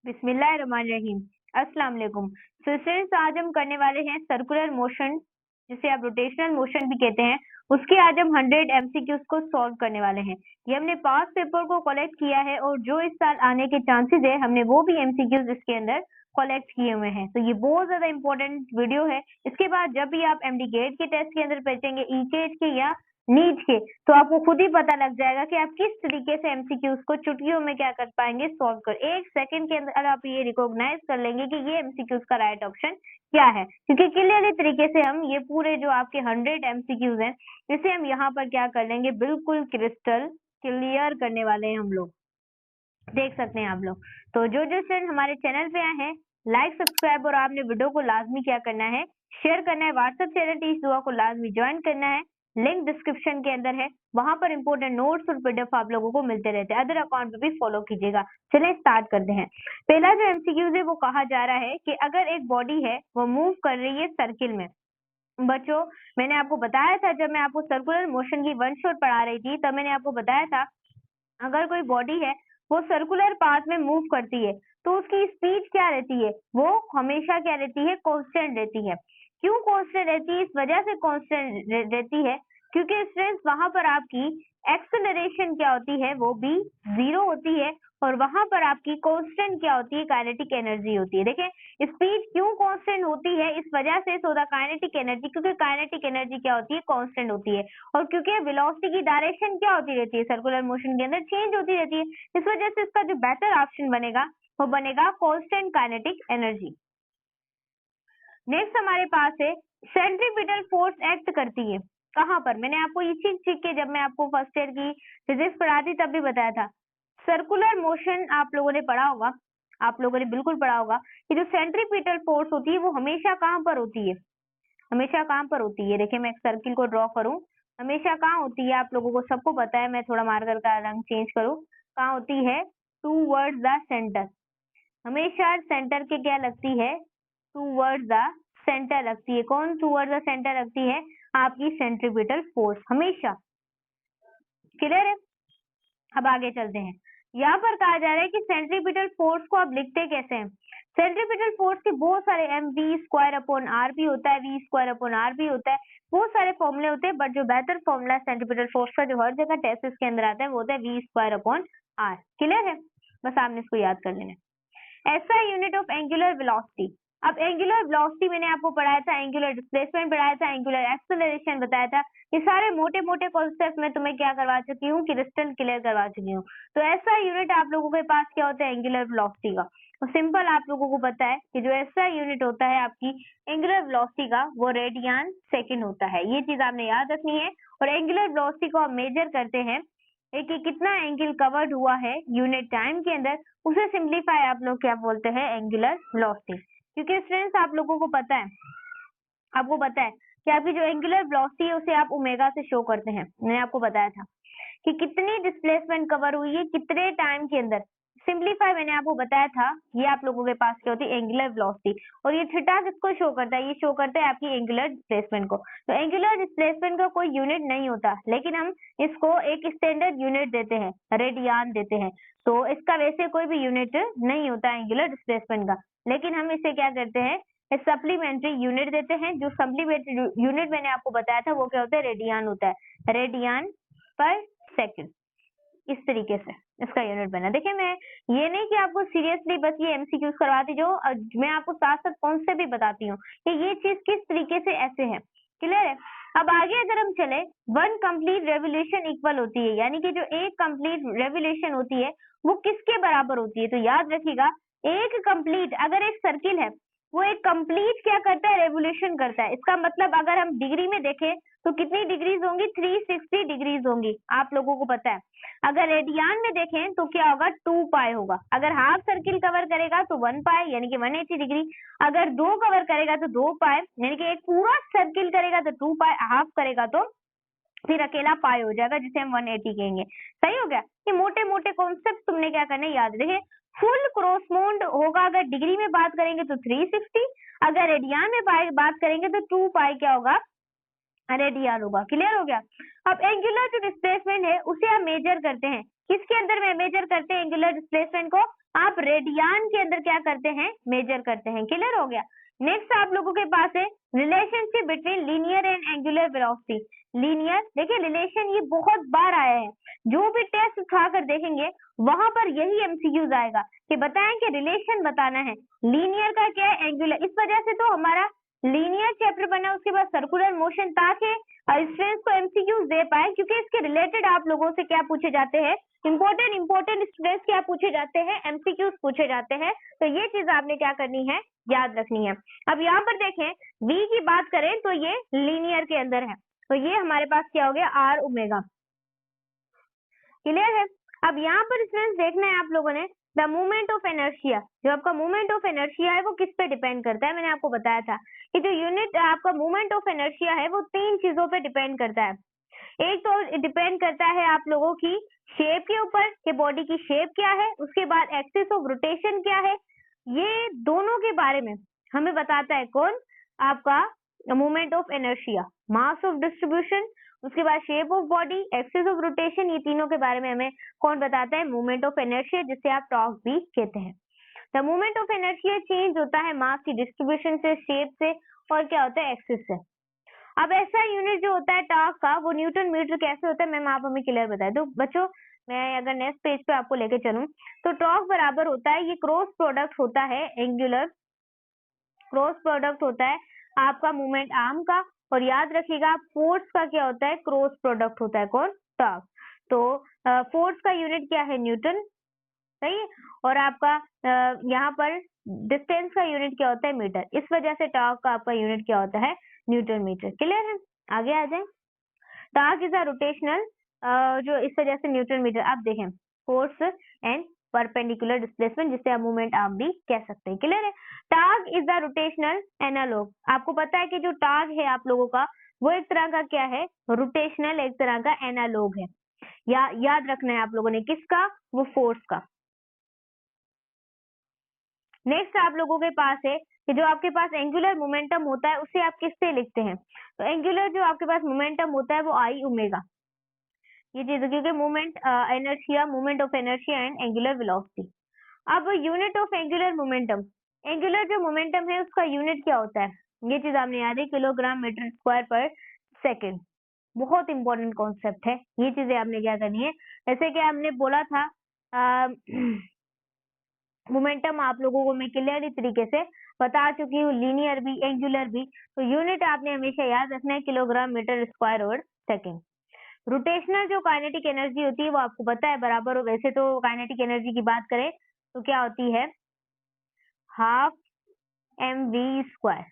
बिस्मिल्लाहिर्रहमानिर्रहीम। अस्सलाम वालेकुम। सो स्टूडेंट्स, आज हम करने वाले हैं सर्कुलर मोशन, जिसे आप रोटेशनल मोशन भी कहते हैं। उसके आज हम 100 एमसीक्यूज को सॉल्व करने वाले हैं। ये हमने पास पेपर को कलेक्ट किया है और जो इस साल आने के चांसेस है हमने वो भी एमसीक्यूज इसके अंदर कलेक्ट किए हुए हैं। तो ये बहुत ज्यादा इंपॉर्टेंट वीडियो है। इसके बाद जब भी आप एमडी गेट के टेस्ट के अंदर बैठेंगे, ईकेट के या नीट के, तो आपको खुद ही पता लग जाएगा कि आप किस तरीके से एमसीक्यूज को चुटकियों में क्या कर पाएंगे, सॉल्व कर। एक सेकंड के अंदर आप ये रिकॉग्नाइज कर लेंगे कि ये एमसीक्यूज का राइट ऑप्शन क्या है, क्योंकि क्लियरली तरीके से हम ये पूरे जो आपके 100 एमसीक्यूज हैं इसे हम यहाँ पर क्या कर लेंगे, बिल्कुल क्रिस्टल क्लियर करने वाले हैं हम लोग। देख सकते हैं आप लोग। तो जो जो स्टूडेंट हमारे चैनल पे आए हैं, लाइक सब्सक्राइब और आपने वीडियो को लाजमी क्या करना है, शेयर करना है। व्हाट्सएप चैनल टीच दुआ को लाजमी ज्वाइन करना है, लिंक डिस्क्रिप्शन के अंदर है। वहां पर इंपोर्टेंट नोट्स और पीडीएफ आप लोगों को मिलते रहते हैं। अदर अकाउंट पे भी फॉलो कीजिएगा। चलिए स्टार्ट करते हैं। पहला जो एमसीक्यूज है वो कहा जा रहा है कि अगर एक बॉडी है वो मूव कर रही है सर्किल में। बच्चों, मैंने आपको बताया था जब मैं आपको सर्कुलर मोशन की वन शॉट पढ़ा रही थी, तब मैंने आपको बताया था अगर कोई बॉडी है वो सर्कुलर पाथ में मूव करती है तो उसकी स्पीड क्या रहती है, वो हमेशा क्या रहती है, कांस्टेंट रहती है। क्यों कांस्टेंट रहती है? इस वजह से कांस्टेंट रहती है क्योंकि स्टूडेंट्स वहां पर आपकी एक्सेलरेशन क्या होती है, वो भी 0 होती है और वहां पर आपकी कांस्टेंट क्या होती है, काइनेटिक एनर्जी होती है। देखें स्पीड क्यों कांस्टेंट होती है, इस वजह से सो द काइनेटिक एनर्जी, क्योंकि काइनेटिक एनर्जी क्या होती है, कांस्टेंट होती है। और क्योंकि वेलोसिटी की डायरेक्शन क्या होती रहती है, सर्कुलर मोशन के अंदर चेंज होती रहती है, इस वजह से इसका जो बेटर ऑप्शन बनेगा वो बनेगा कांस्टेंट काइनेटिक एनर्जी। नेक्स्ट हमारे पास है सेंट्रीपिटल फोर्स एक्ट करती है कहां पर। मैंने आपको ये चीज के जब मैं आपको फर्स्ट ईयर की फिजिक्स पढ़ाती तब भी बताया था। सर्कुलर मोशन आप लोगों ने पढ़ा होगा, आप लोगों ने बिल्कुल पढ़ा होगा कि जो सेंट्रीपिटल फोर्स होती है वो हमेशा कहां पर होती है, हमेशा कहां पर होती है। देखिए मैं एक सर्किल को ड्रॉ करूं, हमेशा कहां होती है, आप लोगों को सबको पता है। मैं थोड़ा मार्कर का रंग चेंज करूं, कहां होती है, टूवर्ड्स द सेंटर। हमेशा सेंटर के क्या लगती है, टूवर्ड्स द सेंटर लगती है। कौन टूवर्ड्स द सेंटर लगती है, आपकी सेंट्रीपिटल फोर्स हमेशा। क्लियर है? अब आगे चलते हैं। यहाँ पर कहा जा रहा है कि सेंट्रीपिटल फोर्स को आप लिखते कैसे हैं। सेंट्रीपिटल फोर्स के बहुत सारे M V square upon R भी होता है, वी स्क्वायर अपॉन आर भी होता है, बहुत सारे फॉर्मूले होते हैं, बट जो बेहतर फॉर्मूला सेंट्रीपिटल फोर्स का जो हर जगह टेस्ट के अंदर आता है वो होता है V square upon R. Clear है? बस आपने इसको याद कर लेना। ऐसा यूनिट ऑफ एंगुलर वेलोसिटी। अब एंगुलर वेलोसिटी मैंने आपको पढ़ाया था, एंगुलर डिस्प्लेसमेंट पढ़ाया था, एंगुलर एक्सेलरेशन बताया था। ये सारे मोटे मोटे कॉन्सेप्ट मैं तुम्हें क्या करवा चुकी हूँ, क्रिस्टल क्लियर करवा चुकी हूँ। तो ऐसा यूनिट आप लोगों के पास क्या होता है, एंगुलर वेलोसिटी का। तो सिंपल आप लोगों को पता है कि जो ऐसा यूनिट होता है आपकी एंगुलर वेलोसिटी का, वो रेडियन सेकंड होता है। ये चीज आपने याद रखनी है। और एंगुलर वेलोसिटी को हम मेजर करते हैं एक कितना एंगल कवर्ड हुआ है यूनिट टाइम के अंदर, उसे सिंप्लीफाई आप लोग क्या बोलते हैं, एंगुलर वेलोसिटी। क्योंकि स्टूडेंट्स आप लोगों को पता है, आपको पता है कि आपकी जो एंगुलर वेलोसिटी है उसे आप ओमेगा से शो करते हैं। मैंने आपको बताया था कि कितनी डिस्प्लेसमेंट कवर हुई है कितने टाइम के अंदर। सिंप्लीफाई मैंने आपको बताया था, ये आप लोगों के पास क्या होती है, एंगुलर वेलोसिटी। और ये थीटा किसको शो करता है, ये शो करता है आपकी एंगुलर डिस्प्लेसमेंट को। तो एंगुलर डिस्प्लेसमेंट का कोई यूनिट नहीं होता, लेकिन हम इसको एक स्टैंडर्ड यूनिट देते हैं, रेडियन देते हैं। तो इसका वैसे कोई भी यूनिट नहीं होता एंगुलर डिस्प्लेसमेंट का, लेकिन हम इसे क्या करते हैं, सप्लीमेंट्री यूनिट देते हैं। जो सप्लीमेंट्री यूनिट मैंने आपको बताया था वो क्या होता है, रेडियन होता है, रेडियन पर सेकंड। इस तरीके से इसका यूनिट बना। देखिए मैं ये नहीं कि आपको सीरियसली बस ये एमसीक्यूज करवाती जो, मैं आपको साथ साथ कॉन्सेप्ट भी बताती हूँ कि ये चीज किस तरीके से ऐसे है। क्लियर है? अब आगे अगर हम चले, वन कंप्लीट रेवोल्यूशन इक्वल होती है, यानी कि जो एक कंप्लीट रेवोल्यूशन होती है वो किसके बराबर होती है। तो याद रखिएगा, एक कंप्लीट, अगर एक सर्किल है वो एक कंप्लीट क्या करता है, रेवोल्यूशन करता है। इसका मतलब अगर हम डिग्री में देखें तो कितनी डिग्रीज होंगी, 360 डिग्रीज होंगी, आप लोगों को पता है। अगर रेडियन में देखें तो क्या होगा, 2 पाई होगा। अगर हाफ सर्किल कवर करेगा तो 1 पाई यानी कि 180 डिग्री। अगर 2 कवर करेगा तो 2 पाई, यानी कि एक पूरा सर्किल करेगा तो 2 पाई, हाफ करेगा तो फिर अकेला पाई हो जाएगा, जिसे हम 180 कहेंगे। सही हो गया? ये मोटे मोटे कॉन्सेप्ट तुमने क्या करना है, याद रखे। फुल क्रॉस मोड होगा अगर डिग्री में बात करेंगे तो 360, अगर रेडियन में बात करेंगे तो 2 पाई क्या होगा, रेडियल होगा। क्लियर हो गया। अब एंगुलर जो डिस्प्लेसमेंट है उसे हम मेजर करते हैं, किसके अंदर में मेजर करते हैं एंगुलर डिस्प्लेसमेंट को? आप रेडियन के अंदर क्या करते हैं? मेजर करते हैं। क्लियर हो गया। नेक्स्ट आप लोगों के पास है relationship between linear and angular velocity. Linear, देखिए रिलेशन ये बहुत बार आया है, जो भी टेस्ट उठा कर देखेंगे वहां पर यही एमसीक्यूज आएगा कि बताएं कि रिलेशन बताना है लीनियर का क्या है एंगुलर। इस वजह से तो हमारा लीनियर चैप्टर बना, उसके बाद सर्कुलर मोशन, ताकि स्टूडेंट्स को एमसीक्यूज दे पाए, क्योंकि इसके रिलेटेड आप लोगों से क्या पूछे जाते हैं, इंपॉर्टेंट स्टूडेंट्स क्या पूछे जाते हैं, एमसीक्यूज पूछे जाते हैं। तो ये चीज आपने क्या करनी है, याद रखनी है। अब यहाँ पर देखें v की बात करें तो ये लीनियर के अंदर है, तो ये हमारे पास क्या हो गया, आर ओमेगा। क्लियर है। अब यहाँ पर स्टूडेंट्स देखना है आप लोगों ने द मूवमेंट ऑफ इनर्शिया। जो आपका मूवमेंट ऑफ इनर्शिया है वो किस पे डिपेंड करता है, मैंने आपको बताया था कि जो यूनिट आपका मूवमेंट ऑफ इनर्शिया है वो 3 चीजों पे डिपेंड करता है। एक तो डिपेंड करता है आप लोगों की शेप के ऊपर कि बॉडी की शेप क्या है, उसके बाद एक्सिस ऑफ रोटेशन क्या है, ये दोनों के बारे में हमें बताता है कौन, आपका movement of inertia. Mass of distribution, उसके बाद shape of body, axis of rotation, ये तीनों के बारे में हमें कौन बताता है, मूवमेंट ऑफ इनर्शिया, जिसे आप टॉर्क भी कहते हैं। The movement of inertia change होता है मास की डिस्ट्रीब्यूशन से, शेप से, और क्या होता है, एक्सिस से। अब ऐसा यूनिट जो होता है टॉर्क का, वो न्यूटन मीटर कैसे होता है, मैम आप हमें क्लियर बताए दो। बच्चों मैं अगर नेक्स्ट पेज पे आपको लेके चलूं तो टॉर्क बराबर होता है, ये क्रॉस प्रोडक्ट होता है, एंगुलर क्रॉस प्रोडक्ट होता है आपका मूवमेंट आर्म का, और याद रखिएगा फोर्स का क्या होता है, क्रॉस प्रोडक्ट होता है कौन, टॉर्क। तो फोर्स का यूनिट क्या है, न्यूटन, सही है, और आपका यहाँ पर डिस्टेंस का यूनिट क्या होता है, मीटर। इस वजह से टॉर्क का आपका यूनिट क्या होता है, न्यूटन मीटर। क्लियर है। आगे आ जाए। टॉर्क इज अ रोटेशनल, जो इस वजह से न्यूटन मीटर। आप देखें फोर्स एंड परपेंडिकुलर डिस्प्लेसमेंट, जिसे आप मूवमेंट आर्म भी कह सकते हैं। क्लियर है। Torque is the rotational analog. आपको पता है कि जो टॉर्क है आप लोगों का, वो एक तरह का क्या है, रोटेशनल, एक तरह का एनालॉग है। याद रखना है आप लोगों ने, किसका, वो फोर्स का। नेक्स्ट आप लोगों के पास है कि जो आपके पास एंगुलर मोमेंटम होता है उसे आप किससे लिखते हैं, तो एंगुलर जो आपके पास मोमेंटम होता है वो आई ओमेगा, ये चीज, क्योंकि movement inertia, movement of inertia and angular velocity. अब unit of angular momentum, angular जो मोमेंटम है उसका यूनिट क्या होता है, ये चीज आपने याद है, किलोग्राम मीटर स्क्वायर पर सेकेंड। बहुत इंपॉर्टेंट कॉन्सेप्ट है, ये चीजें आपने क्या करनी है। जैसे कि हमने बोला था मोमेंटम आप लोगों को मैं क्लियरली तरीके से बता चुकी हूँ, लीनियर भी एंगुलर भी। तो यूनिट आपने हमेशा याद रखना है, किलोग्राम मीटर स्क्वायर और सेकेंड। रोटेशनल जो काइनेटिक एनर्जी होती है वो आपको पता है बराबर हो, वैसे तो काइनेटिक एनर्जी की बात करें तो क्या होती है, हाफ mv²,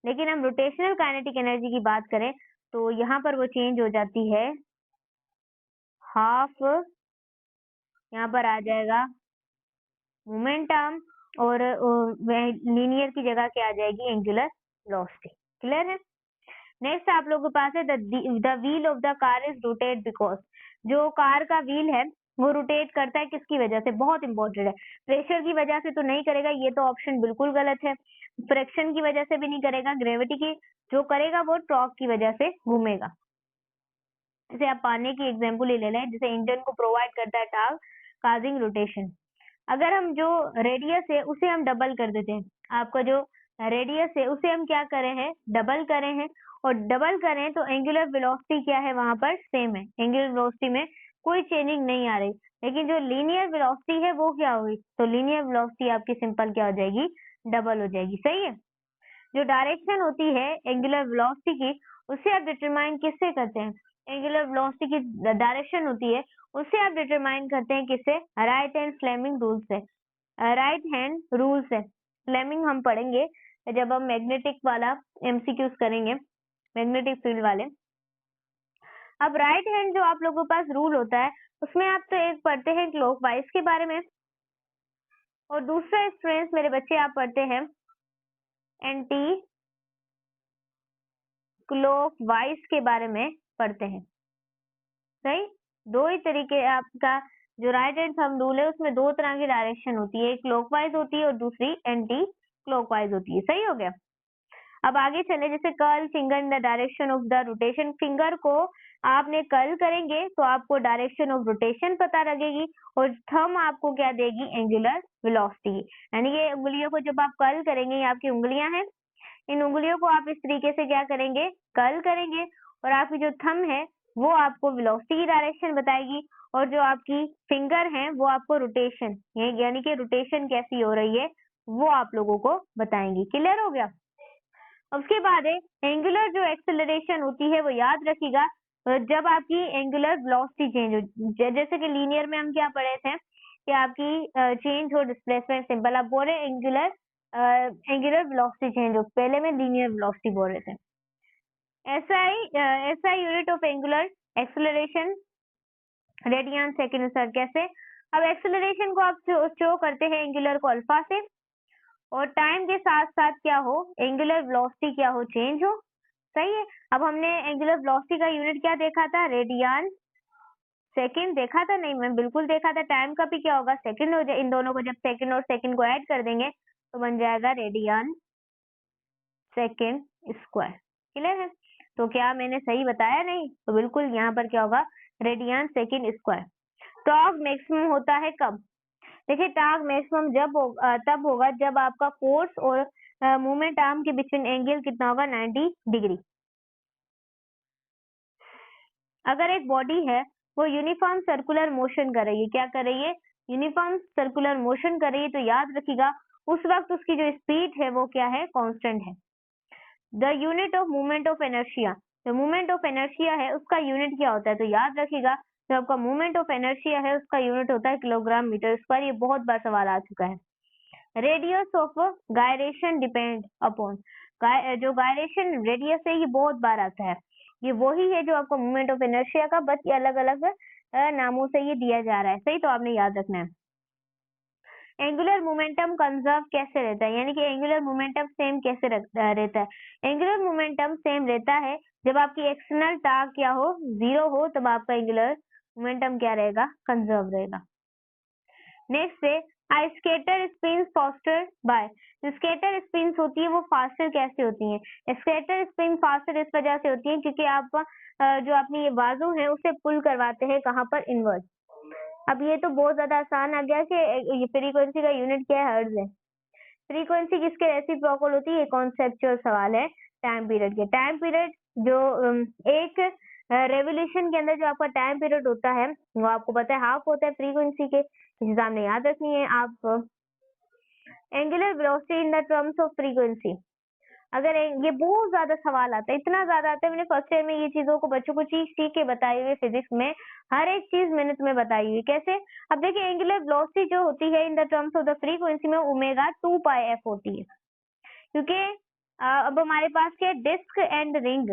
लेकिन हम रोटेशनल काइनेटिक एनर्जी की बात करें तो यहाँ पर वो चेंज हो जाती है, हाफ यहाँ पर आ जाएगा मोमेंटम, और लीनियर की जगह क्या आ जाएगी, एंगुलर वेलोसिटी। क्लियर है। नेक्स्ट आप लोगों के पास है the wheel of the car is rotate because, जो कार का व्हील है वो रोटेट करता है किसकी वजह से, बहुत इंपॉर्टेंट है, प्रेशर की वजह से तो नहीं करेगा, ये तो ऑप्शन बिल्कुल गलत है। फ्रिक्शन की वजह से भी नहीं करेगा, ग्रेविटी की जो करेगा वो टॉर्क की वजह से घूमेगा। जैसे आप पानी की एग्जाम्पल ही ले लें, जैसे इंजन को प्रोवाइड करता है टॉर्क काजिंग रोटेशन। अगर हम जो रेडियस है उसे हम डबल कर देते हैं, आपका जो रेडियस है उसे हम क्या करें हैं, डबल करें हैं, और डबल करें तो एंगुलर वेलोसिटी क्या है वहां पर, सेम है, एंगुलर वेलोसिटी में कोई चेंजिंग नहीं आ रही। लेकिन जो लीनियर वेलोसिटी है वो क्या होगी, तो लीनियर वेलोसिटी आपकी सिंपल क्या हो जाएगी, डबल हो जाएगी। सही है। जो डायरेक्शन होती है एंगुलर वेलोसिटी की, उसे आप डिटरमाइन किससे करते हैं, एंगुलर वेलोसिटी की डायरेक्शन होती है उसे आप डिटरमाइन करते हैं किससे, राइट हैंड फ्लेमिंग रूल से। राइट हैंड रूल से, फ्लेमिंग हम पढ़ेंगे जब हम मैग्नेटिक वाला एमसीक्यूज करेंगे, मैग्नेटिक फील्ड वाले। अब राइट हैंड जो आप लोगों के पास रूल होता है उसमें आप तो एक पढ़ते हैं क्लॉकवाइज के बारे में, और दूसरा स्टूडेंट्स मेरे बच्चे आप पढ़ते हैं एंटी क्लॉकवाइज के बारे में पढ़ते हैं। सही, दो ही तरीके आपका जो राइट हैंड थंब रूल है उसमें दो तरह की डायरेक्शन होती है, एक क्लॉकवाइज होती है और दूसरी एंटी क्लॉकवाइज होती है। सही हो गया। अब आगे चले, जैसे curl finger in the direction of the rotation, finger को आपने कर्ल करेंगे तो आपको डायरेक्शन ऑफ रोटेशन पता लगेगी और थंब आपको क्या देगी, एंगुलर वेलोसिटी। यानी ये उंगलियों को जब आप कर्ल करेंगे, ये आपकी उंगलियां हैं, इन उंगलियों को आप इस तरीके से क्या करेंगे, कर्ल करेंगे और आपकी जो थंब है वो आपको वेलोसिटी की डायरेक्शन बताएगी और जो आपकी फिंगर है वो आपको रोटेशन, यानी कि रोटेशन कैसी हो रही है वो आप लोगों को बताएंगी। क्लियर हो गया? उसके बाद है एंगुलर जो एक्सेलरेशन होती है वो याद रखिएगा जब आपकी एंगुलर वेलोसिटी चेंज हो, जैसे कि लीनियर में हम क्या पढ़े थे कि आपकी चेंज हो डिस्प्लेसमेंट सिंपल, आप बोल रहे एंगुलर वेलोसिटी चेंज हो, पहले में लीनियर वेलोसिटी बोल रहे थे। SI unit of angular acceleration radian second sir. कैसे? अब एक्सेलरेशन को आप शो करते हैं एंगुलर को अल्फा से और टाइम के साथ साथ क्या हो, एंगुलर वेलोसिटी क्या हो, चेंज हो। सही है। अब हमने एंगुलर वेलोसिटी का यूनिट क्या देखा था, रेडियन सेकंड देखा था, नहीं मैं बिल्कुल देखा था। टाइम का भी क्या होगा, सेकंड हो जाए, इन दोनों को जब सेकंड और सेकंड को ऐड कर देंगे तो बन जाएगा रेडियन सेकंड स्क्वायर। क्लियर है? तो क्या मैंने सही बताया? नहीं, तो बिल्कुल यहाँ पर क्या होगा, radian second square. Torque maximum होता है कब? देखिए टॉर्क मैक्सिमम तब होगा जब आपका फोर्स और मूवमेंट आर्म के बीच में एंगल कितना होगा, 90 डिग्री। अगर एक बॉडी है वो यूनिफॉर्म सर्कुलर मोशन कर रही है, क्या कर रही है, यूनिफॉर्म सर्कुलर मोशन कर रही है, तो याद रखिएगा उस वक्त उसकी जो स्पीड है वो क्या है, कांस्टेंट है। The unit of movement of inertia, जो मूवमेंट ऑफ इनर्शिया है उसका यूनिट क्या होता है, तो याद रखिएगा जो आपका मूवमेंट ऑफ इनर्शिया है उसका यूनिट होता है किलोग्राम मीटर स्क्वायर। ये बहुत बार सवाल आ चुका है। Radius of gyration depend upon, जो गायरेशन रेडियस है ये बहुत बार आता है, ये वही है जो आपको मूवमेंट ऑफ इनर्शिया का, बस ये अलग अलग नामों से ये दिया जा रहा है। सही, तो आपने याद रखना है। एंगुलर मोमेंटम कंजर्व कैसे रहता है, यानी कि एंगुलर मोमेंटम सेम कैसे रहता है। एंगुलर मोमेंटम सेम रहता है जब आपकी एक्सटर्नल टार्क क्या हो, 0 हो, तब आपका एंगुलर मोमेंटम क्या रहेगा, कंजर्व रहेगा। नेक्स्ट है स्केटर स्पिन्स फास्टर बाय, जो स्केटर स्पिन्स होती है वो फास्टर कैसे होती हैं, स्केटर स्पिन फास्टर इस वजह से होती है क्योंकि आप जो अपनी ये बाजू है उसे पुल करवाते हैं कहाँ पर, इनवर्स। अब ये तो बहुत ज्यादा आसान आ गया कि ये फ्रीक्वेंसी का यूनिट क्या है, हर्ट्ज है। फ्रीक्वेंसी किसके रेसिप्रोकल होती है, ये कॉन्सेप्चुअल सवाल है टाइम पीरियड के। टाइम पीरियड जो एक रेवोल्यूशन के अंदर जो आपका टाइम पीरियड होता है वो आपको पता है हाफ होता है फ्रीक्वेंसी के, एग्जाम में याद रखनी है आप। Angular velocity in the terms of frequency, अगर ये बहुत ज्यादा सवाल आता है, इतना ज्यादा आता है, मैंने फर्स्ट ईयर में ये चीजों को बच्चों को सीख के बताई हुई, फिजिक्स में हर एक चीज मैंने तुम्हें बताई हुई। कैसे? अब देखिए एंगुलर वेलोसिटी जो होती है in the terms of the frequency में ओमेगा 2πf होती है, क्योंकि अब हमारे पास क्या है, डिस्क एंड रिंग।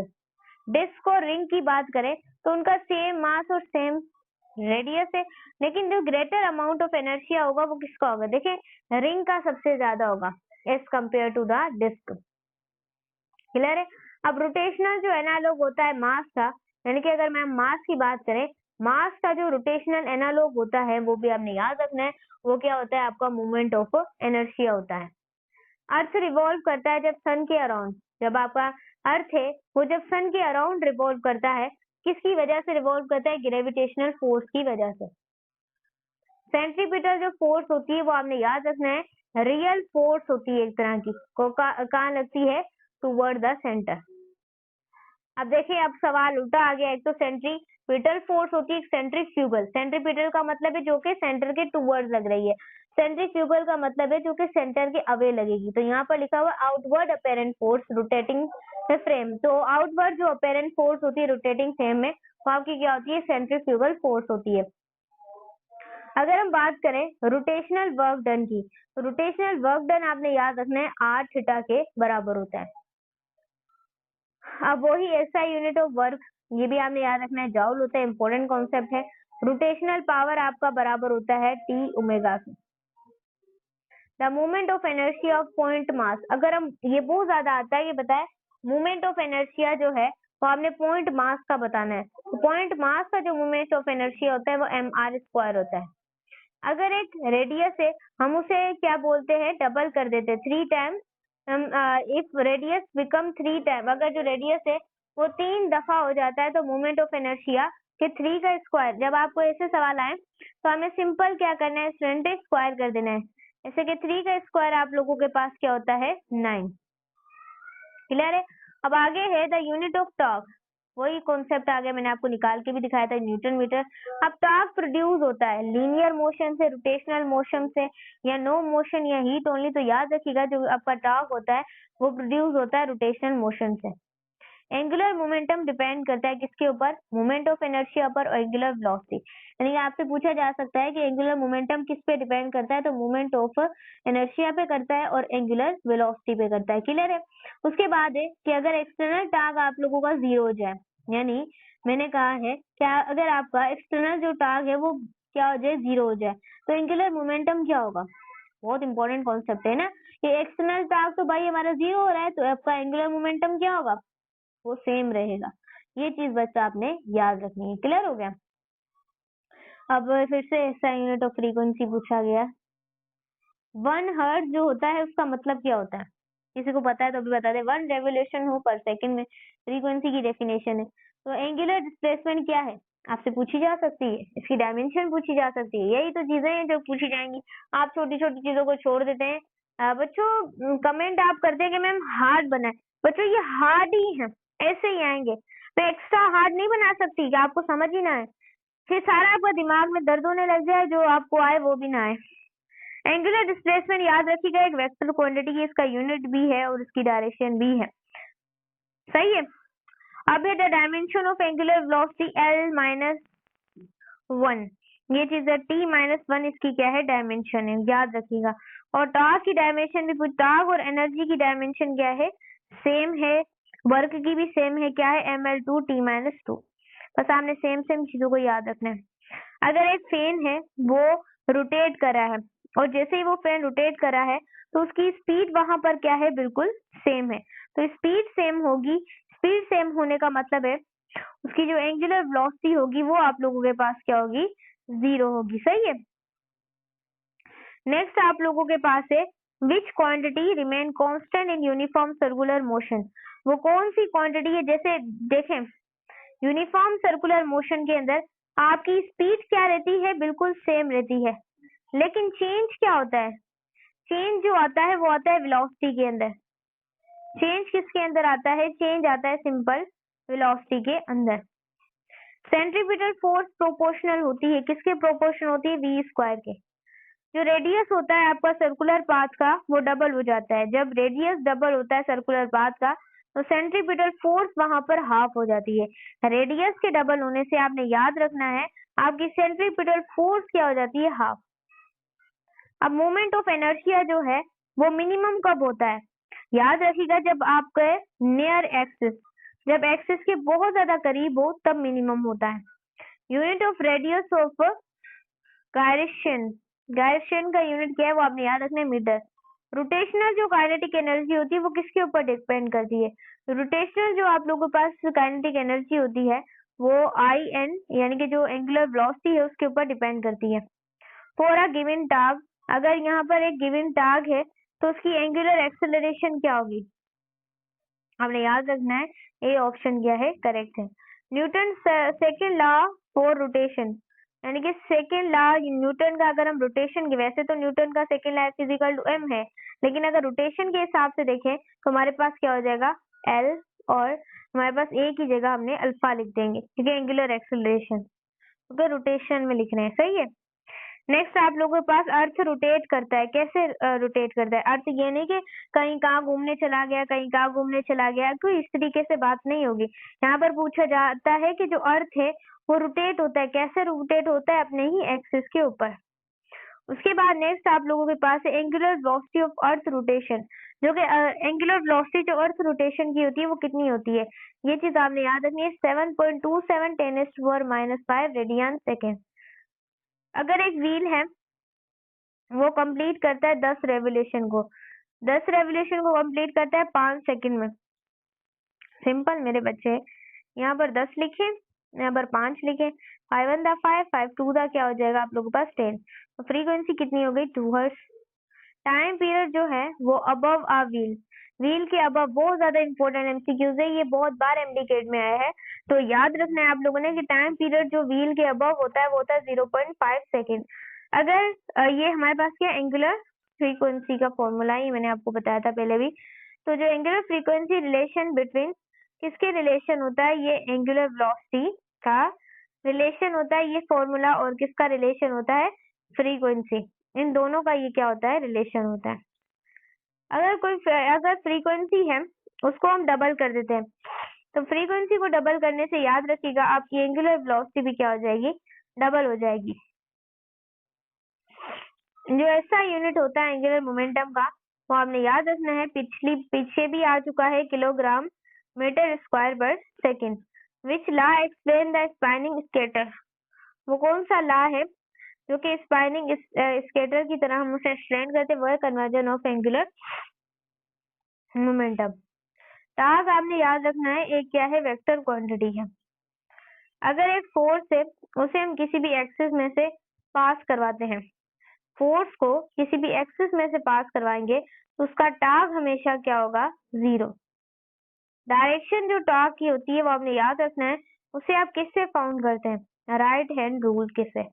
डिस्क और रिंग की बात करें तो उनका सेम मास और सेम रेडियस है, लेकिन जो ग्रेटर अमाउंट ऑफ एनर्जिया होगा वो किसका होगा, देखिए रिंग का सबसे ज्यादा होगा as compared to the disc. Clear है? अब रोटेशनल जो एनालॉग होता है मास का, यानी कि अगर मैम मास की बात करें, मास का जो रोटेशनल एनालॉग होता है वो भी आपने याद रखना है, वो क्या होता है, आपका मूवमेंट ऑफ इनर्शिया होता है। अर्थ रिवॉल्व करता है जब सन के अराउंड, जब आपका अर्थ है वो जब सन के अराउंड रिवॉल्व करता है, किसकी वजह से रिवॉल्व करता है, ग्रेविटेशनल फोर्स की वजह से। सेंट्रीपिटल जो फोर्स होती है वो आपने याद रखना है, रियल फोर्स होती है एक तरह की, कहाँ लगती है, टूवर्ड द सेंटर। अब देखिए अब सवाल उल्टा आ गया, एक तो सेंट्रीपिटल फोर्स होती है, एक सेंट्रीफ्यूगल। सेंट्रीपिटल का मतलब है जो कि सेंटर के टूवर्ड लग रही है, सेंट्रीफ्यूगल का मतलब है जो कि सेंटर के अवे लगेगी। तो यहाँ पर लिखा हुआ outward apparent force rotating frame, तो आउटवर्ड जो अपेरेंट फोर्स होती है रोटेटिंग फ्रेम में वो आपकी क्या होती है, सेंट्रीफ्यूगल फोर्स होती है। अगर हम बात करें रोटेशनल वर्क डन की, तो रोटेशनल वर्क डन आपने याद रखना है आर थीटा के बराबर होता है। अब वही एसआई यूनिट ऑफ वर्क, ये भी आपने याद रखना है, जॉउल होता है, इंपॉर्टेंट कॉन्सेप्ट है। रोटेशनल पावर आपका बराबर होता है टी ओमेगा से। The movement of inertia of point mass, अगर हम ये बहुत ज्यादा आता है, ये बताए मूवमेंट ऑफ इनर्शिया जो है वो आपने पॉइंट मास का बताना है, तो पॉइंट मास का जो मूवमेंट ऑफ इनर्शिया होता है वो mr स्क्वायर होता है। अगर एक रेडियस है हम उसे क्या बोलते हैं, डबल कर देते हैं, 3 times if radius become 3 time, अगर जो रेडियस है वो 3 दफा हो जाता है तो मोमेंट ऑफ इनर्शिया के 3 का स्क्वायर। जब आपको ऐसे सवाल आए तो हमें सिंपल क्या करना है स्टूडेंट, स्क्वायर कर देना है। ऐसे कि 3 का स्क्वायर आप लोगों के पास क्या होता है 9। क्लियर है। अब आगे है द यूनिट ऑफ टॉर्क, वही कॉन्सेप्ट आगे मैंने आपको निकाल के भी दिखाया था, न्यूटन मीटर। अब टॉर्क प्रोड्यूस होता है लीनियर मोशन से, रोटेशनल मोशन से, या नो मोशन या हीट ओनली। तो याद रखिएगा जो आपका टॉर्क होता है वो प्रोड्यूस होता है रोटेशनल मोशन से। एंगुलर मोमेंटम डिपेंड करता है किसके ऊपर, मोमेंट ऑफ इनर्शिया पर और एंगुलर वेलोसिटी। यानी कि आपसे पूछा जा सकता है कि एंगुलर मोमेंटम किस पे डिपेंड करता है, तो मोमेंट ऑफ इनर्शिया पे करता है और एंगुलर वेलोसिटी पे करता है। क्लियर है। उसके बाद है कि अगर एक्सटर्नल टार्क आप लोगों का 0 हो जाए, यानी मैंने कहा है क्या अगर आपका एक्सटर्नल जो टार्क है वो क्या हो जाए 0 हो जाए तो एंगुलर मोमेंटम क्या होगा। बहुत इंपॉर्टेंट कॉन्सेप्ट है ना कि एक्सटर्नल टार्क तो भाई हमारा 0 हो रहा है तो आपका एंगुलर मोमेंटम क्या होगा, वो सेम रहेगा। ये चीज बस आपने याद रखनी है। क्लियर हो गया। अब फिर से ऐसा यूनिट ऑफ फ्रीक्वेंसी पूछा गया। 1 हर्ट्ज जो होता है उसका मतलब क्या होता है, किसी को पता है तो भी बता दे। 1 रेवोल्यूशन हो पर सेकंड में फ्रीक्वेंसी की डेफिनेशन है। तो एंगुलर डिस्प्लेसमेंट क्या है आपसे पूछी जा सकती है, इसकी डायमेंशन पूछी जा सकती है। यही तो चीजें हैं जो पूछी जाएंगी। आप छोटी छोटी चीजों को छोड़ देते हैं। बच्चों कमेंट आप करते हैं कि मैम हार्ड बनाए, बच्चों ये हार्ड ही है, ऐसे ही आएंगे। तो एक्स्ट्रा हार्ड नहीं बना सकती, कि आपको समझ ही ना आए, फिर सारा आपका दिमाग में दर्द होने लग जाए, जो आपको आए वो भी ना आए। एंगुलर डिस्प्लेसमेंट याद रखिएगा एक वेक्टर क्वांटिटी की, इसका यूनिट भी है और इसकी डायरेक्शन भी है। सही है। अब है the dimension of angular velocity L-1, ये चीज है T-1 इसकी क्या है डायमेंशन है, याद रखिएगा। और टॉर्क की डायमेंशन भी पूछ, टॉर्क और एनर्जी की डायमेंशन क्या है सेम है, वर्क की भी सेम है, क्या है ml2 T-2। बस आपने सेम सेम चीजों को याद रखना है। अगर एक फैन है वो रोटेट कर रहा है और जैसे ही वो फैन रोटेट कर रहा है तो उसकी स्पीड वहां पर क्या है बिल्कुल सेम है। तो स्पीड सेम होगी, स्पीड सेम होने का मतलब है उसकी जो एंगुलर वेलोसिटी होगी वो आप लोगों के पास क्या होगी 0 होगी। सही है। नेक्स्ट आप लोगों के पास है विच quantity remain constant in uniform circular motion. वो कौन सी क्वांटिटी है, जैसे देखें यूनिफॉर्म सर्कुलर मोशन के अंदर आपकी स्पीड क्या रहती है बिल्कुल सेम रहती है, लेकिन चेंज क्या होता है, चेंज जो आता है वो आता है वेलोसिटी के अंदर। चेंज किसके अंदर आता है, चेंज आता है सिंपल वेलोसिटी के अंदर। सेंट्रीपिटल फोर्स प्रोपोर्शनल होती है किसके प्रोपोर्शन होती है, वी स्क्वायर के। जो रेडियस होता है आपका सर्कुलर पाथ का वो डबल हो जाता है। जब रेडियस डबल होता है सर्कुलर पाथ का तो सेंट्रीपिटल फोर्स वहां पर हाफ हो जाती है। रेडियस के डबल होने से आपने याद रखना है आपकी सेंट्रीपिटल फोर्स क्या हो जाती है हाफ। अब मोमेंट ऑफ इनर्शिया जो है वो मिनिमम कब होता है, याद रखिएगा जब आपके नियर एक्सिस, जब एक्सिस के बहुत ज्यादा करीब हो तब मिनिमम होता है। Unit of radius of gyration, gyration का यूनिट क्या है वो आपने याद रखना है मीटर। रोटेशनल जो काइनेटिक एनर्जी होती है वो किसके ऊपर डिपेंड करती है, रोटेशनल जो आप लोगों के पास काइनेटिक एनर्जी होती है वो आई एन यानी कि जो एंगुलर वेलोसिटी है उसके ऊपर डिपेंड करती है। फॉर अ गिवन टार्क, अगर यहाँ पर एक गिवन टार्क है तो उसकी एंगुलर एक्सेलरेशन क्या होगी, आपने याद रखना है ए ऑप्शन क्या है करेक्ट है। Newton second law for rotation, यानी कि सेकेंड लॉ न्यूटन का अगर हम रोटेशन की, वैसे तो न्यूटन का second law physical to M है, लेकिन अगर रोटेशन के हिसाब से देखें तो हमारे पास क्या हो जाएगा एल, और हमारे पास ए की जगह हमने अल्फा लिख देंगे क्योंकि एंगुलर एक्सेलरेशन ओके रोटेशन में लिख रहे हैं। सही है। नेक्स्ट आप लोगों के पास अर्थ रोटेट करता है, कैसे रोटेट करता है अर्थ, ये नहीं कि कहीं कहाँ घूमने चला गया कहीं कहाँ घूमने चला गया, कोई इस तरीके से बात नहीं होगी। यहाँ पर पूछा जाता है कि जो अर्थ है वो रोटेट होता है, कैसे रोटेट होता है, अपने ही एक्सिस के ऊपर। उसके बाद नेक्स्ट आप लोगों के पास है angular velocity of earth rotation, जो कि एंगुलर वेलोसिटी जो अर्थ रोटेशन की होती है वो कितनी होती है, ये चीज आपने याद रखनी है 7.27 10⁻⁵ रेडियन सेकेंड। अगर एक व्हील है वो कंप्लीट करता है 10 रेवोल्यूशन को, 10 रेवोल्यूशन को कंप्लीट करता है 5 सेकंड में। सिंपल मेरे बच्चे, यहाँ पर 10 लिखे, यहाँ पर 5 लिखे, 5 1 5 5 2 क्या हो जाएगा आप लोगों के पास 10। तो फ्रीक्वेंसी कितनी हो गई 2 हर्ट्ज। टाइम पीरियड जो है वो अबव अ व्हील, व्हील के अबव, बहुत ज्यादा इंपॉर्टेंट एमसीक्यूज है, ये बहुत बार एमडीकेट में आया है, तो याद रखना है आप लोगों ने कि टाइम पीरियड जो व्हील के अबव होता है वो होता है 0.5 सेकेंड। अगर ये हमारे पास क्या एंगुलर फ्रीक्वेंसी का फॉर्मूला है, ये मैंने आपको बताया था पहले भी। तो जो एंगुलर फ्रीक्वेंसी रिलेशन बिटवीन किसके रिलेशन होता है, ये एंगुलर वेलोसिटी का रिलेशन होता है, ये फॉर्मूला, और किसका रिलेशन होता है, फ्रीक्वेंसी, इन दोनों का ये क्या होता है, रिलेशन होता है। अगर फ्रीक्वेंसी है उसको हम डबल कर देते हैं, तो फ्रीक्वेंसी को डबल करने से याद रखिएगा आपकी एंगुलर वेलोसिटी भी क्या हो जाएगी, डबल हो जाएगी। जो ऐसा यूनिट होता है एंगुलर मोमेंटम का, वो आपने याद रखना है, पीछे भी आ चुका है, किलोग्राम मीटर स्क्वायर पर second. Which law explain the spinning skater, वो कौन सा लॉ है जो कि स्पाइनिंग स्केटर की तरह हम उसे एक्सप्लेन करते हैं, वह conversion of angular momentum. Task आपने याद रखना है, एक क्या है, वेक्टर क्वांटिटी है। अगर एक फोर्स है उसे हम किसी भी एक्सिस में से पास करवाते हैं, फोर्स को किसी भी एक्सिस में से पास करवाएंगे तो उसका टाग हमेशा क्या होगा, 0। डायरेक्शन जो टाग की होती है वो आपने याद रखना है, उसे आप किससे फाउंड करते हैं, राइट हैंड रूल के से।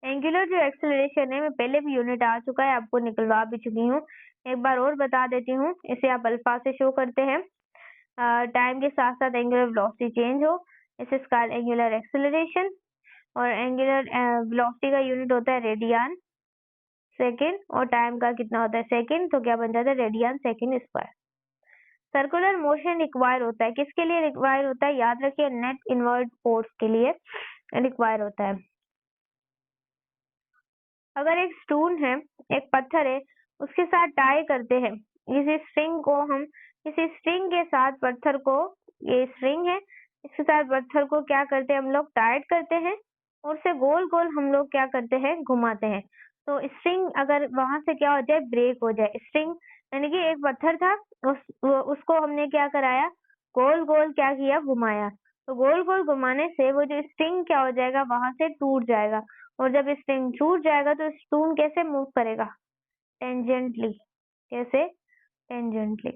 एंगुलर जो एक्सेलरेशन है, मैं पहले भी यूनिट आ चुका है, आपको निकलवा भी चुकी हूँ, एक बार और बता देती हूँ, इसे आप अल्फा से शो करते हैं। टाइम के साथ साथ एंगुलर वेलोसिटी चेंज हो, इसे कॉल्ड एंगुलर एक्सेलरेशन, और एंगुलर वेलोसिटी का यूनिट होता है रेडियन सेकेंड, और टाइम का कितना होता है, सेकेंड, तो क्या बन जाता है, radian second square. Circular motion require होता है, किसके लिए रिक्वायर होता है, याद रखिए, नेट इनवर्ट फोर्स के लिए रिक्वायर होता है। अगर एक स्टून है, एक पत्थर है, उसके साथ टाई करते हैं, इस स्ट्रिंग को हम, इस स्ट्रिंग के साथ पत्थर को, ये स्ट्रिंग है, इसके साथ पत्थर को क्या करते हैं हम लोग, टाइट करते हैं, और उसे गोल गोल हम लोग क्या करते हैं, घुमाते हैं। तो स्ट्रिंग अगर वहां से क्या हो जाए, ब्रेक हो जाए, स्ट्रिंग यानी कि एक पत्थर था, उसको हमने क्या कराया, गोल गोल क्या किया, घुमाया, तो गोल गोल घुमाने से वो जो स्ट्रिंग क्या हो जाएगा, वहां से टूट जाएगा, और जब स्ट्रिंग टूट जाएगा तो स्टून कैसे मूव करेगा, टेंजेंटली, कैसे, टेंजेंटली।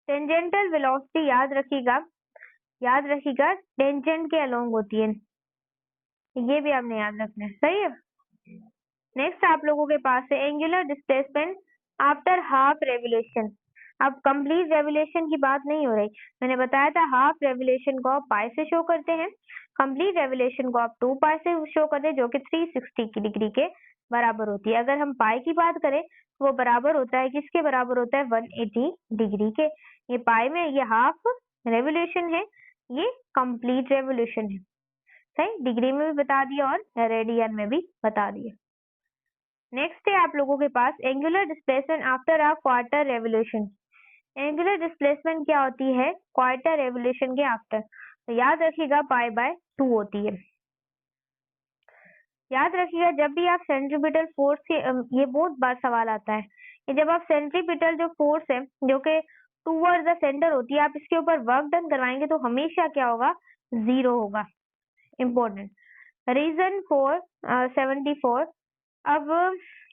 टेंजेंटल वेलोसिटी याद रखिएगा टेंजेंट के अलोंग होती है, ये भी आपने याद रखना है, सही है। नेक्स्ट आप लोगों के पास है angular displacement after half revolution. अब कंप्लीट रेवोल्यूशन की बात नहीं हो रही, मैंने बताया था हाफ रेवोल्यूशन को आप पाई से शो करते हैं, कंप्लीट रेवोल्यूशन को आप 2 पाई से शो करते हैं, जो कि 360 डिग्री के बराबर होती है। अगर हम पाई की बात करें तो वो बराबर होता है, किसके बराबर होता है, 180 डिग्री के। ये पाई में ये हाफ रेवोल्यूशन है, ये कंप्लीट रेवोल्यूशन है, सही, डिग्री में भी बता दिया और रेडियन में भी बता दिया। नेक्स्ट है आप लोगों के पास angular displacement after a quarter revolution. Angular displacement क्या होती है, क्वार्टर रेवोल्यूशन के आफ्टर, तो याद रखिएगा पाई बाय 2 होती है। याद रखिएगा जब भी आप सेंट्रीपिटल फोर्स के, ये बहुत बार सवाल आता है कि जब आप सेंट्रीपिटल जो फोर्स है जो कि टूवर्ड द सेंटर होती है, आप इसके ऊपर वर्क डन करवाएंगे तो हमेशा क्या होगा, 0 होगा। Important reason for 74। अब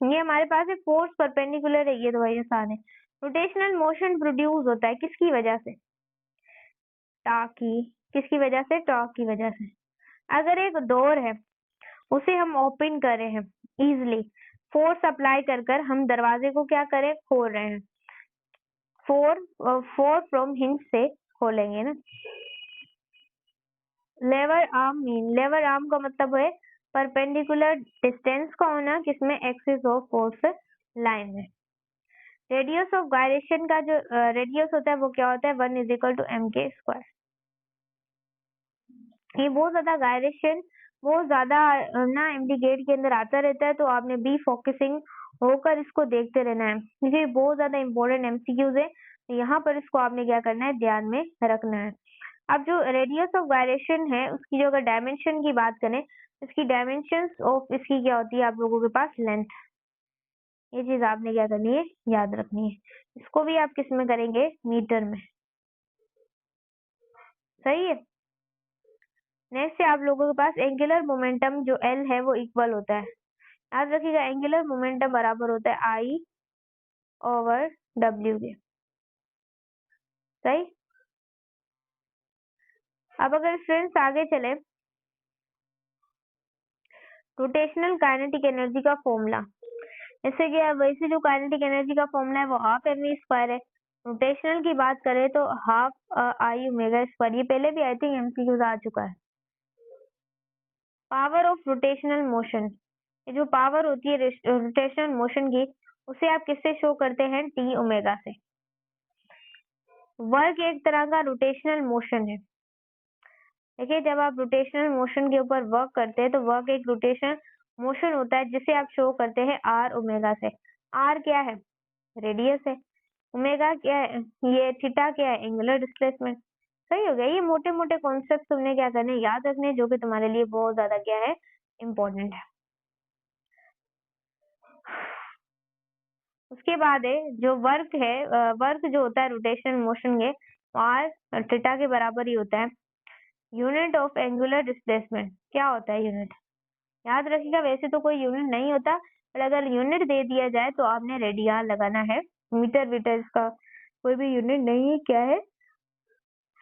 ये हमारे पास है फोर्स परपेंडिकुलर है, ये तो वही आसान है। रोटेशनल मोशन प्रोड्यूस होता है किसकी वजह से, टॉर्क की, किसकी वजह से, टॉर्क की वजह से। अगर एक डोर है उसे हम ओपन कर रहे हैं इजिली, फोर्स अप्लाई कर कर हम दरवाजे को क्या करें, खोल रहे हैं, फोर फ्रॉम हिंज से खोलेंगे ना। लेवर आर्म का मतलब है परपेंडिकुलर डिस्टेंस का होना, किसमें, एक्सिस ऑफ फोर्स लाइन में। रेडियस ऑफ गायरेशन का जो रेडियस होता है वो क्या होता है, 1 = mk²। ये बहुत ज्यादा गायरेशन बहुत ज्यादा ना एमडी गेट के अंदर आता रहता है, तो आपने बी फोकसिंग होकर इसको देखते रहना है, क्योंकि बहुत ज्यादा इंपॉर्टेंट एमसीक्यूज है, तो यहाँ पर इसको आपने क्या करना है, ध्यान में रखना है। अब जो रेडियस ऑफ गायरेशन है उसकी जो अगर डायमेंशन की बात करें, इसकी डायमेंशन ऑफ इसकी क्या होती है आप लोगों के पास, लेंथ। ये चीज आपने क्या करनी है, याद रखनी है। इसको भी आप किस में करेंगे, मीटर में, सही है। नेक्स्ट है आप लोगों के पास एंगुलर मोमेंटम जो एल है वो इक्वल होता है। याद रखिएगा एंगुलर मोमेंटम बराबर होता है आई ओवर डब्ल्यू के। सही। अब अगर फ्रेंड्स आगे चले, रोटेशनल काइनेटिक एनर्जी का फॉर्मूला, जैसे कि वैसे जो काइनेटिक एनर्जी का फॉर्मूला है वो हाफ एम स्क्वायर है। रोटेशनल की बात करें तो हाफ आई ओमेगा स्क्वायर। ये पहले भी आई थिंक एमसीक्यूज आ चुका है। पावर ऑफ रोटेशनल मोशन, ये जो पावर होती है रोटेशनल मोशन की, उसे आप किससे शो करते हैं? टी ओमेगा से। वर्क एक तरह का रोटेशनल मोशन है। देखिए जब आप रोटेशनल मोशन के ऊपर वर्क करते हैं तो वर्क एक रोटेशनल मोशन होता है जिसे आप शो करते हैं आर ओमेगा से। आर क्या है? रेडियस है। ओमेगा क्या है? ये थीटा क्या है? Angular displacement. सही हो गया। ये मोटे मोटे कॉन्सेप्ट तुमने क्या करने याद रखने, जो कि तुम्हारे लिए बहुत ज्यादा क्या है, इम्पोर्टेंट है। उसके बाद है जो वर्क है, वर्क जो होता है रोटेशनल मोशन के, आर थीटा के बराबर ही होता है। यूनिट ऑफ एंगुलर डिस्प्लेसमेंट क्या होता है? यूनिट याद रखिएगा। वैसे तो कोई यूनिट नहीं होता, पर अगर यूनिट दे दिया जाए तो आपने रेडियन लगाना है। मीटर वीटर इसका कोई भी यूनिट नहीं है। क्या है?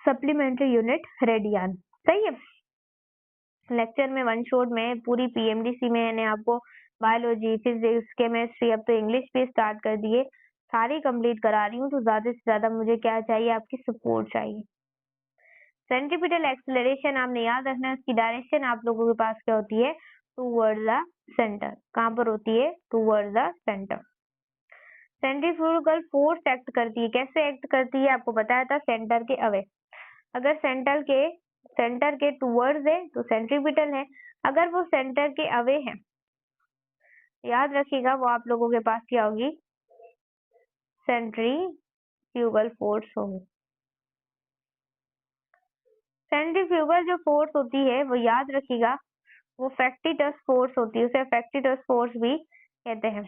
Supplementary unit radian. सही है। लेक्चर में वन शॉट में पूरी पीएमडीसी में मैंने आपको बायोलॉजी, फिजिक्स, केमिस्ट्री, अब तो इंग्लिश भी स्टार्ट कर दिए, सारी कंप्लीट करा रही हूँ। तो ज्यादा से ज्यादा मुझे क्या चाहिए? आपकी सपोर्ट चाहिए। सेंट्रीपिटल एक्सेलरेशन आपने याद रखना है, उसकी डायरेक्शन आप लोगों के पास क्या होती है? Towards the centre. कहाँ पर होती है? Towards the centre. Centrifugal force act करती है। कैसे एक्ट करती है? आपको बताया था, सेंटर के अवे। अगर सेंटर के टूवर्ड्स है तो सेंट्रीपिटल है। अगर वो सेंटर के अवे है, याद रखिएगा, वो आप लोगों के पास क्या होगी? सेंट्रीफ्यूगल फोर्स होगी। सेंट्रीफ्यूगल जो फोर्स होती है वो याद रखिएगा, वो फैक्टिटस फोर्स होती है। उसे फैक्टिटस फोर्स भी कहते हैं।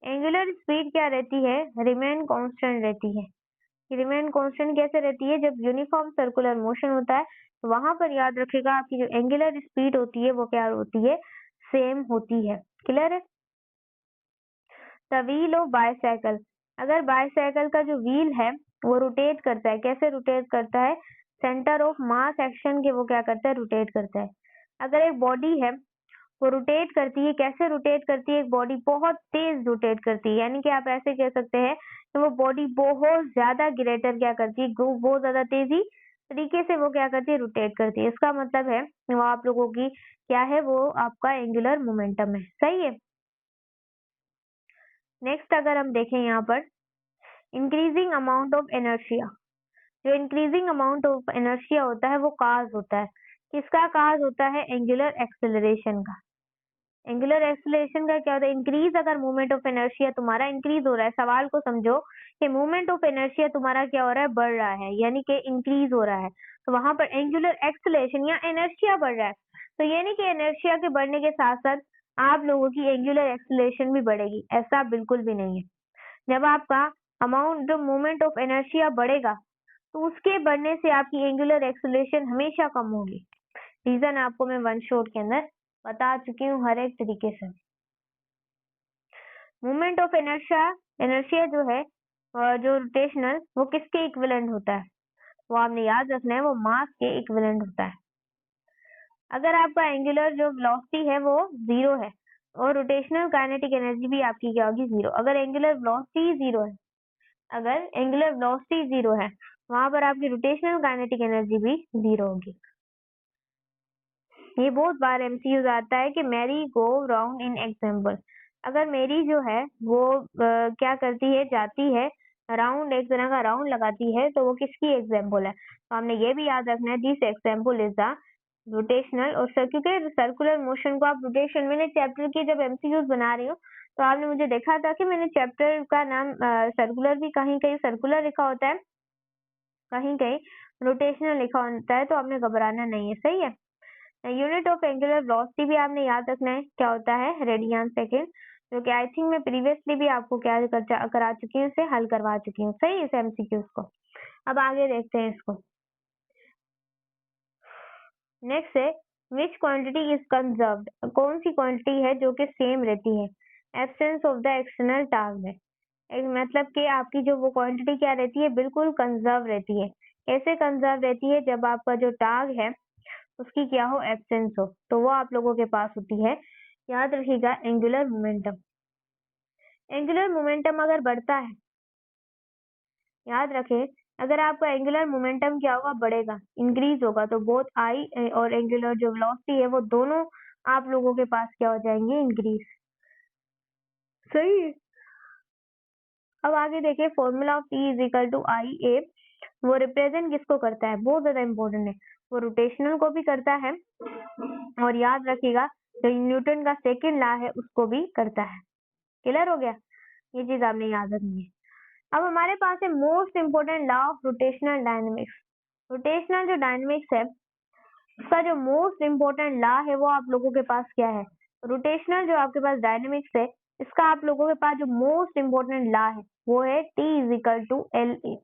एंगुलर स्पीड क्या रहती है? रिमेन कांस्टेंट रहती है। रिमेन कांस्टेंट कैसे रहती है? जब यूनिफॉर्म सर्कुलर मोशन होता है तो वहां पर याद रखिएगा आपकी जो एंगुलर स्पीड होती है वो क्या होती है? सेम होती है। क्लियर है? द व्हील ऑफ बाइसाइकिल, अगर बाइसाइकिल का जो व्हील है वो रोटेट करता है। कैसे रोटेट करता है? सेंटर ऑफ मास एक्शन के वो क्या करता है? रोटेट करता है। अगर एक बॉडी है वो रोटेट करती है, कैसे रोटेट करती है? एक बॉडी बहुत तेज रोटेट करती है, यानी कि आप ऐसे कह सकते हैं कि वो बॉडी बहुत ज्यादा ग्रेटर क्या करती है? बहुत ज्यादा तेजी तरीके से वो क्या करती है? रोटेट करती है। इसका मतलब है वो आप लोगों की क्या है? वो आपका एंगुलर मोमेंटम है। सही है। नेक्स्ट अगर हम देखें यहाँ पर, इंक्रीजिंग अमाउंट ऑफ इनर्शिया, जो इंक्रीजिंग अमाउंट ऑफ इनर्शिया होता है वो काज होता है। किसका काज होता है? एंगुलर एक्सेलरेशन का। एंगुलर एक्सेलरेशन का क्या होता है? इंक्रीज। अगर मूवमेंट ऑफ इनर्शिया तुम्हारा इंक्रीज हो रहा है, सवाल को समझो कि मूवमेंट ऑफ इनर्शिया तुम्हारा क्या हो रहा है? बढ़ रहा है, यानी कि इंक्रीज हो रहा है, तो वहां पर एंगुलर एक्सेलरेशन या इनर्शिया बढ़ रहा है। तो यानी कि इनर्शिया के बढ़ने के साथ साथ आप लोगों की एंगुलर एक्सेलरेशन भी बढ़ेगी, ऐसा बिल्कुल भी नहीं है। जब आपका अमाउंट जो मूवमेंट ऑफ इनर्शिया बढ़ेगा तो उसके बढ़ने से आपकी एंगुलर एक्सेलरेशन हमेशा कम होगी। रीजन आपको मैं वन शॉट के अंदर बता चुकी हूँ हर एक तरीके से। मूवमेंट ऑफ इनर्शिया, इनर्शिया जो है जो रोटेशनल, वो किसके इक्विवेलेंट होता है? वो आपने याद रखना है, वो मास के इक्विवेलेंट होता है। अगर आपका एंगुलर जो वेलोसिटी है वो 0 है और रोटेशनल काइनेटिक एनर्जी भी आपकी क्या होगी? 0। अगर एंगुलर वेलोसिटी 0 है, अगर एंगुलर वेलोसिटी 0 है, वहां पर आपकी रोटेशनल काइनेटिक एनर्जी भी 0 होगी। ये बहुत बार एमसीक्यूज आता है कि merry go round in example. अगर मेरी जो है वो क्या करती है? जाती है राउंड, एक तरह का राउंड लगाती है, तो वो किसकी एग्जाम्पल है? तो हमने ये भी याद रखना है, this example is the rotational. और क्योंकि सर्कुलर मोशन को आप रोटेशन, मैंने चैप्टर की जब एमसीक्यूज बना रही हूँ तो आपने मुझे देखा था कि मैंने चैप्टर का नाम सर्कुलर भी कहीं कहीं सर्कुलर लिखा होता है, कहीं कहीं रोटेशनल लिखा होता है, तो आपने घबराना नहीं है। सही है। यूनिट ऑफ एंगुलर वेलोसिटी भी आपने याद रखना है, क्या होता है? रेडियन सेकेंड, जो कि आई थिंक मैं प्रीवियसली भी आपको क्या करा चुकी हूँ, इसे हल करवा चुकी हूँ। सही, इस एमसीक्यूज को। अब आगे देखते हैं इसको। नेक्स्ट है विच क्वांटिटी इज कंजर्व्ड, कौन सी क्वांटिटी है जो कि सेम रहती है absence of the external task में। एक मतलब कि आपकी जो वो क्वांटिटी क्या रहती है, बिल्कुल कंजर्व रहती है। कैसे कंजर्व रहती है, जब आपका जो टाग है उसकी क्या हो, एब्सेंस हो, तो वो आप लोगों के पास होती है। याद रखिएगा एंगुलर मोमेंटम। एंगुलर मोमेंटम अगर बढ़ता है, याद रखें, अगर आपका एंगुलर मोमेंटम क्या होगा, बढ़ेगा, इंक्रीज होगा, तो बोथ आई और एंगुलर जो वेलोसिटी है वो दोनों आप लोगों के पास क्या हो जाएंगे, इंक्रीज। सही है। अब आगे देखिए formula of T is equal to I A, वो रिप्रेजेंट किसको करता है, बहुत ज्यादा इंपॉर्टेंट है, वो रोटेशनल को भी करता है और याद रखिएगा जो न्यूटन का सेकंड लॉ है उसको भी करता है। क्लियर हो गया, ये चीज आपने याद रखनी है। अब हमारे पास है most important law of rotational dynamics. Rotational जो डायनेमिक्स है उसका जो मोस्ट इंपोर्टेंट लॉ है वो आप लोगों के पास क्या है, रोटेशनल जो आपके पास डायनेमिक्स है इसका आप लोगों के पास जो मोस्ट इंपोर्टेंट लॉ है वो है T is equal to L A.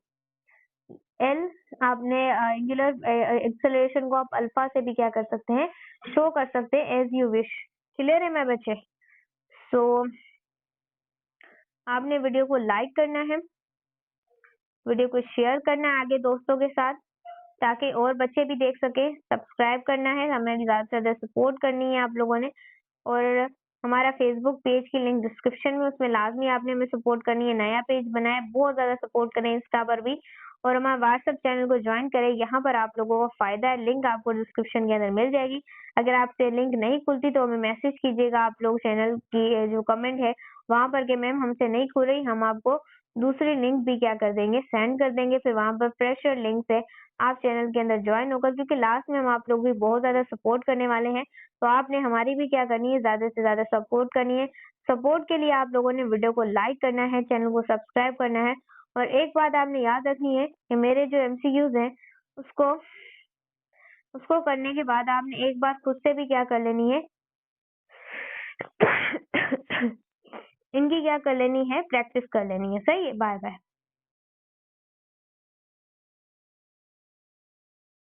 L आपने एंगुलर एक्सेलरेशन को आप अल्फा से भी क्या कर सकते हैं, शो कर सकते हैं एज यू विश। क्लियर है मेरे बच्चे? सो आपने वीडियो को लाइक करना है, वीडियो को शेयर करना है आगे दोस्तों के साथ ताकि और बच्चे भी देख सके, सब्सक्राइब करना है, हमें ज्यादा से ज्यादा सपोर्ट करनी है आप लोगों ने, और हमारा फेसबुक पेज की लिंक डिस्क्रिप्शन में, उसमें लाजमी आपने हमें सपोर्ट करनी है। नया पेज बनाए, बहुत ज्यादा सपोर्ट करें इंस्टा पर भी, और हमारे व्हाट्सएप चैनल को ज्वाइन करें, यहाँ पर आप लोगों को फायदा है, लिंक आपको डिस्क्रिप्शन के अंदर मिल जाएगी। अगर आपसे लिंक नहीं खुलती तो हमें मैसेज कीजिएगा आप लोग, चैनल की जो कमेंट है वहां पर कि मैम हमसे नहीं खुल रही, हम आपको दूसरी लिंक भी क्या कर देंगे, सेंड कर देंगे, फिर वहां पर फ्रेशर लिंक से आप चैनल के अंदर ज्वाइन होकर, क्योंकि लास्ट में हम आप लोग भी बहुत ज्यादा सपोर्ट करने वाले हैं, तो आपने हमारी भी क्या करनी है, ज्यादा से ज्यादा सपोर्ट करनी है। सपोर्ट के लिए आप लोगों ने वीडियो को लाइक करना है, चैनल को सब्सक्राइब करना है, और एक बात आपने याद रखनी है कि मेरे जो एमसीक्यूज हैं उसको उसको करने के बाद आपने एक बात खुद से भी क्या कर लेनी है इनकी क्या कर लेनी है, प्रैक्टिस कर लेनी है। सही है, बाय बाय।